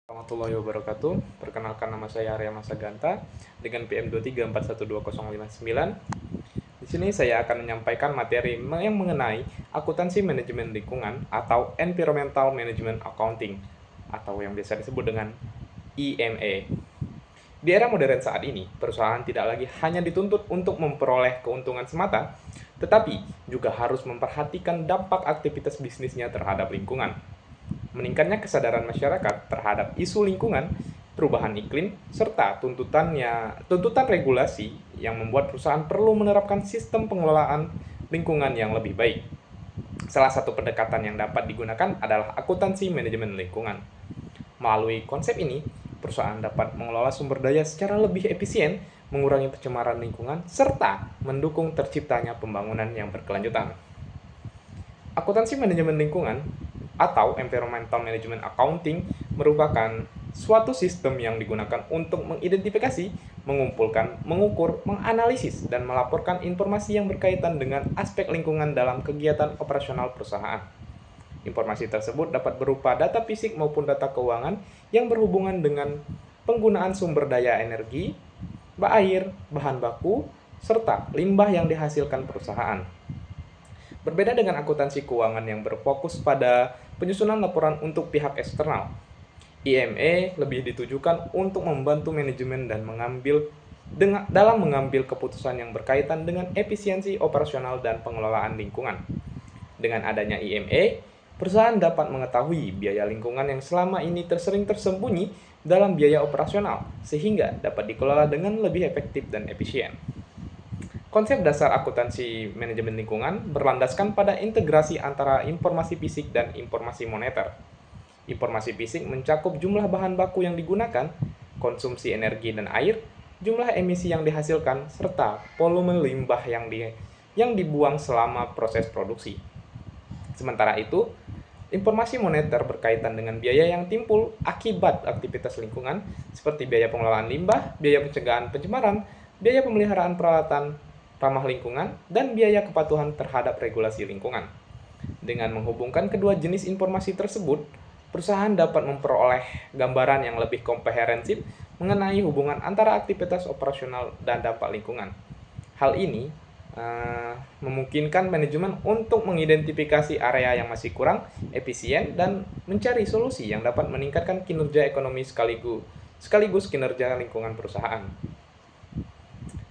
Warahmatullahi wabarakatuh. Perkenalkan, nama saya Arya Masaganta dengan PM23412059. Di sini saya akan menyampaikan materi yang mengenai akuntansi manajemen lingkungan atau Environmental Management Accounting atau yang biasa disebut dengan EMA. Di era modern saat ini, perusahaan tidak lagi hanya dituntut untuk memperoleh keuntungan semata, tetapi juga harus memperhatikan dampak aktivitas bisnisnya terhadap lingkungan. Meningkatnya kesadaran masyarakat terhadap isu lingkungan, perubahan iklim, serta tuntutan regulasi yang membuat perusahaan perlu menerapkan sistem pengelolaan lingkungan yang lebih baik. Salah satu pendekatan yang dapat digunakan adalah akuntansi manajemen lingkungan. Melalui konsep ini, perusahaan dapat mengelola sumber daya secara lebih efisien, mengurangi pencemaran lingkungan, serta mendukung terciptanya pembangunan yang berkelanjutan. Akuntansi manajemen lingkungan atau Environmental Management Accounting merupakan suatu sistem yang digunakan untuk mengidentifikasi, mengumpulkan, mengukur, menganalisis, dan melaporkan informasi yang berkaitan dengan aspek lingkungan dalam kegiatan operasional perusahaan. Informasi tersebut dapat berupa data fisik maupun data keuangan yang berhubungan dengan penggunaan sumber daya energi, air, bahan baku, serta limbah yang dihasilkan perusahaan. Berbeda dengan akuntansi keuangan yang berfokus pada penyusunan laporan untuk pihak eksternal, IME lebih ditujukan untuk membantu manajemen dan dalam mengambil keputusan yang berkaitan dengan efisiensi operasional dan pengelolaan lingkungan. Dengan adanya IME, perusahaan dapat mengetahui biaya lingkungan yang selama ini sering tersembunyi dalam biaya operasional, sehingga dapat dikelola dengan lebih efektif dan efisien. Konsep dasar akuntansi manajemen lingkungan berlandaskan pada integrasi antara informasi fisik dan informasi moneter. Informasi fisik mencakup jumlah bahan baku yang digunakan, konsumsi energi dan air, jumlah emisi yang dihasilkan, serta volume limbah yang dibuang selama proses produksi. Sementara itu, informasi moneter berkaitan dengan biaya yang timbul akibat aktivitas lingkungan, seperti biaya pengelolaan limbah, biaya pencegahan pencemaran, biaya pemeliharaan peralatan ramah lingkungan, dan biaya kepatuhan terhadap regulasi lingkungan. Dengan menghubungkan kedua jenis informasi tersebut, perusahaan dapat memperoleh gambaran yang lebih komprehensif mengenai hubungan antara aktivitas operasional dan dampak lingkungan. Hal ini memungkinkan manajemen untuk mengidentifikasi area yang masih kurang efisien dan mencari solusi yang dapat meningkatkan kinerja ekonomi sekaligus kinerja lingkungan perusahaan.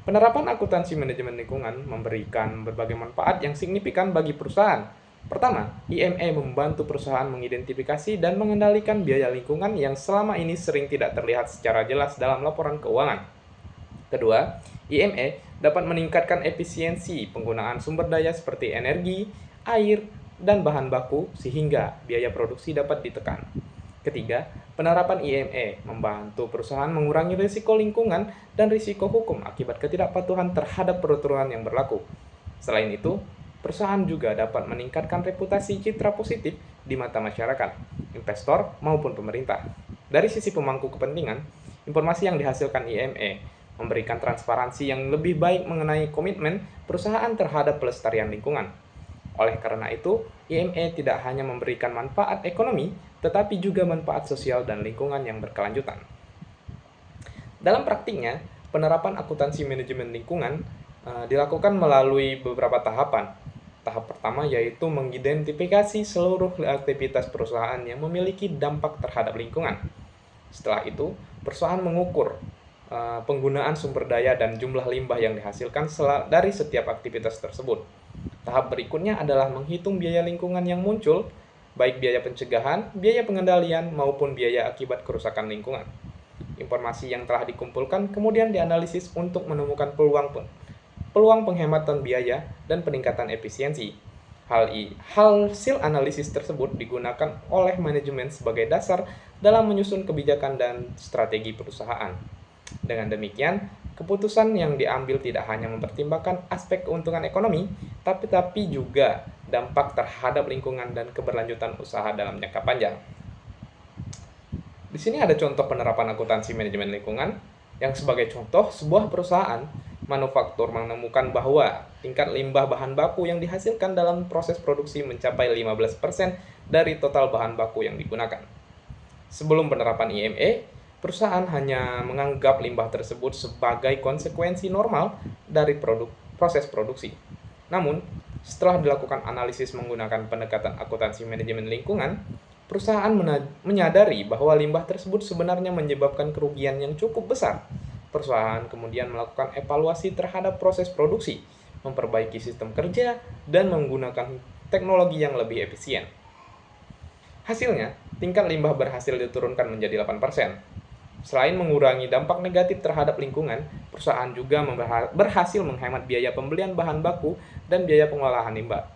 Penerapan akuntansi manajemen lingkungan memberikan berbagai manfaat yang signifikan bagi perusahaan. Pertama, IME membantu perusahaan mengidentifikasi dan mengendalikan biaya lingkungan yang selama ini sering tidak terlihat secara jelas dalam laporan keuangan. Kedua, IME dapat meningkatkan efisiensi penggunaan sumber daya seperti energi, air, dan bahan baku sehingga biaya produksi dapat ditekan. Ketiga, penerapan IME membantu perusahaan mengurangi risiko lingkungan dan risiko hukum akibat ketidakpatuhan terhadap peraturan yang berlaku. Selain itu, perusahaan juga dapat meningkatkan reputasi citra positif di mata masyarakat, investor, maupun pemerintah. Dari sisi pemangku kepentingan, informasi yang dihasilkan IME memberikan transparansi yang lebih baik mengenai komitmen perusahaan terhadap pelestarian lingkungan. Oleh karena itu, IME tidak hanya memberikan manfaat ekonomi, tetapi juga manfaat sosial dan lingkungan yang berkelanjutan. Dalam praktiknya, penerapan akuntansi manajemen lingkungan dilakukan melalui beberapa tahapan. Tahap pertama yaitu mengidentifikasi seluruh aktivitas perusahaan yang memiliki dampak terhadap lingkungan. Setelah itu, perusahaan mengukur penggunaan sumber daya dan jumlah limbah yang dihasilkan dari setiap aktivitas tersebut. Tahap berikutnya adalah menghitung biaya lingkungan yang muncul, baik biaya pencegahan, biaya pengendalian, maupun biaya akibat kerusakan lingkungan. Informasi yang telah dikumpulkan kemudian dianalisis untuk menemukan peluang penghematan biaya dan peningkatan efisiensi. Hasil analisis tersebut digunakan oleh manajemen sebagai dasar dalam menyusun kebijakan dan strategi perusahaan. Dengan demikian, keputusan yang diambil tidak hanya mempertimbangkan aspek keuntungan ekonomi, tapi juga dampak terhadap lingkungan dan keberlanjutan usaha dalam jangka panjang. Di sini ada contoh penerapan akuntansi manajemen lingkungan, yang sebagai contoh sebuah perusahaan manufaktur menemukan bahwa tingkat limbah bahan baku yang dihasilkan dalam proses produksi mencapai 15% dari total bahan baku yang digunakan. Sebelum penerapan IME, perusahaan hanya menganggap limbah tersebut sebagai konsekuensi normal dari proses produksi. Namun, setelah dilakukan analisis menggunakan pendekatan akuntansi manajemen lingkungan, perusahaan menyadari bahwa limbah tersebut sebenarnya menyebabkan kerugian yang cukup besar. Perusahaan kemudian melakukan evaluasi terhadap proses produksi, memperbaiki sistem kerja, dan menggunakan teknologi yang lebih efisien. Hasilnya, tingkat limbah berhasil diturunkan menjadi 8%. Selain mengurangi dampak negatif terhadap lingkungan, perusahaan juga berhasil menghemat biaya pembelian bahan baku dan biaya pengolahan limbah.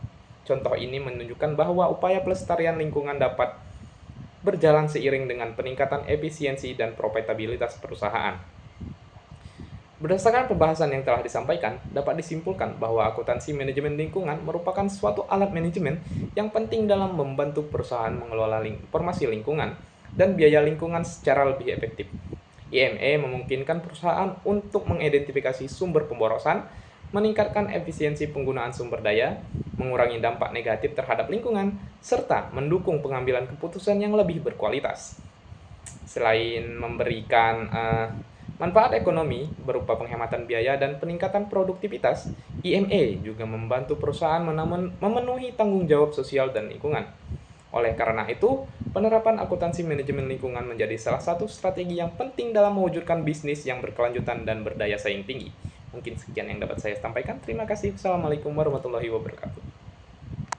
Contoh ini menunjukkan bahwa upaya pelestarian lingkungan dapat berjalan seiring dengan peningkatan efisiensi dan profitabilitas perusahaan. Berdasarkan pembahasan yang telah disampaikan, dapat disimpulkan bahwa akuntansi manajemen lingkungan merupakan suatu alat manajemen yang penting dalam membantu perusahaan mengelola informasi lingkungan dan biaya lingkungan secara lebih efektif. IME memungkinkan perusahaan untuk mengidentifikasi sumber pemborosan, meningkatkan efisiensi penggunaan sumber daya, mengurangi dampak negatif terhadap lingkungan, serta mendukung pengambilan keputusan yang lebih berkualitas. Selain memberikan manfaat ekonomi berupa penghematan biaya dan peningkatan produktivitas, IME juga membantu perusahaan memenuhi tanggung jawab sosial dan lingkungan. Oleh karena itu, penerapan akuntansi manajemen lingkungan menjadi salah satu strategi yang penting dalam mewujudkan bisnis yang berkelanjutan dan berdaya saing tinggi. Mungkin sekian yang dapat saya sampaikan. Terima kasih. Assalamualaikum warahmatullahi wabarakatuh.